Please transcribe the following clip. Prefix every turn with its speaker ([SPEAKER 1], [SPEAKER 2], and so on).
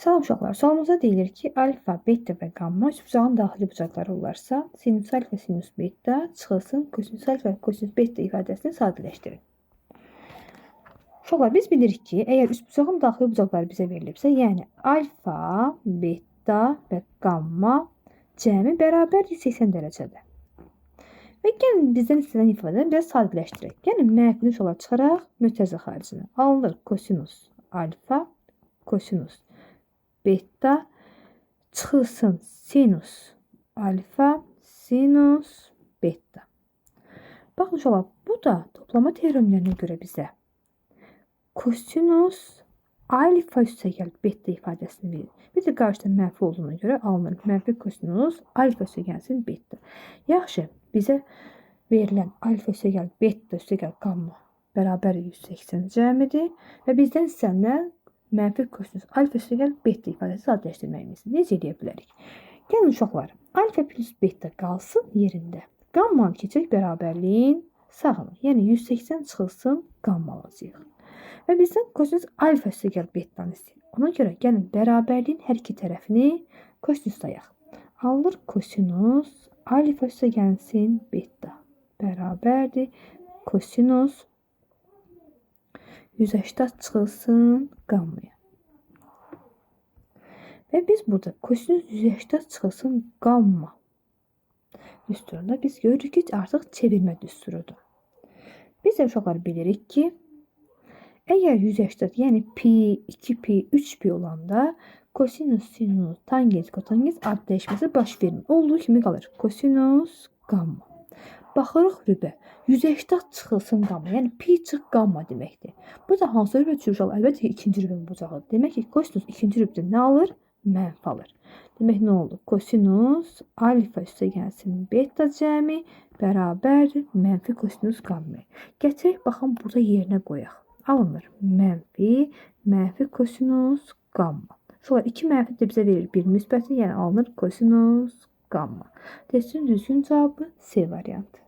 [SPEAKER 1] Salam uşaqlar, sualımızda deyilir ki, alfa, beta və qamma üçbucağın daxili bucaqları olarsa, sinus alfa, sinus beta çıxılsın, kosinus alfa, kosinus beta ifadəsini sadələşdirin. Uşaqlar, biz bilirik ki, əgər üçbucağın daxili bucaqları bizə verilibsə, yəni alfa, beta və qamma cəmi bərabər 180 dərəcədir. Və gəlin bizdən istənilən ifadəni biraz sadələşdirək. Gəlin mənfini uşaqlar çıxaraq mütərizə xaricinə. Alınır kosinus alfa, kosinus beta çıxılsın sinus alfa, sinus beta. Baxın uşaqlar, bu da toplama teoremlərinə görə bizə kosinus alfa üstəgəl beta ifadəsini verir. Bir də qarşıda mənfi olduğuna görə alınır mənfi kosinus alfa üstəgəlsin beta. Yaxşı, bizə verilən alfa üstəgəl beta üstəgəl qamma bərabər 180 cəmidir və bizdən istənilən mənfi kosinus alfa üstəgəl beta ifadəsi sadələşdirməyimiz. Necə edə bilərik? Gəlin uşaqlar, alfa plus beta qalsın yerində. Qammanı keçək bərabərliyin sağına. Yəni 180 çıxılsın qamma alacağıq. Və bizdən kosinus alfa üstəgəl beta'nı istəyir. Ona görə gəlin bərabərliyin hər iki tərəfini kosinuslayaq. Alınır kosinus alfa üstəgəlsin beta bərabərdir kosinus 180 çıxılsın qammaya. Və biz burada kosinus 180 çıxılsın qamma düsturunda biz görürük ki, artıq çevirmə düsturudur. Biz də uşaqlar bilirik ki, əgər 180, yəni pi, 2pi, 3pi olanda kosinus, sinus, tangens, kotangens ad dəyişməsi baş vermir. Olduğu kimi qalır. Kosinus qamma. Baxırıq rübə. 180 çıxılsın qamma. Yəni pi çıx qamma deməkdir. Bu da hansı rübə uşaqlar? Əlbəttə ki, ikinci rübə bucağıdır. Demək ki, kosinus ikinci rübədə nə alır? Mənfi alır. Demək nə oldu? Kosinus alfa üstəgəlsin beta cəmi bərabər mənfi kosinus qamma. Gətirək, baxın, burada yerinə qoyaq. Alınır mənfi kosinus qamma. Sonra 2 mənfi də bizə verir 1 müsbəti, yəni alınır kosinus qamma. Testin düzgün cavabı C variantı.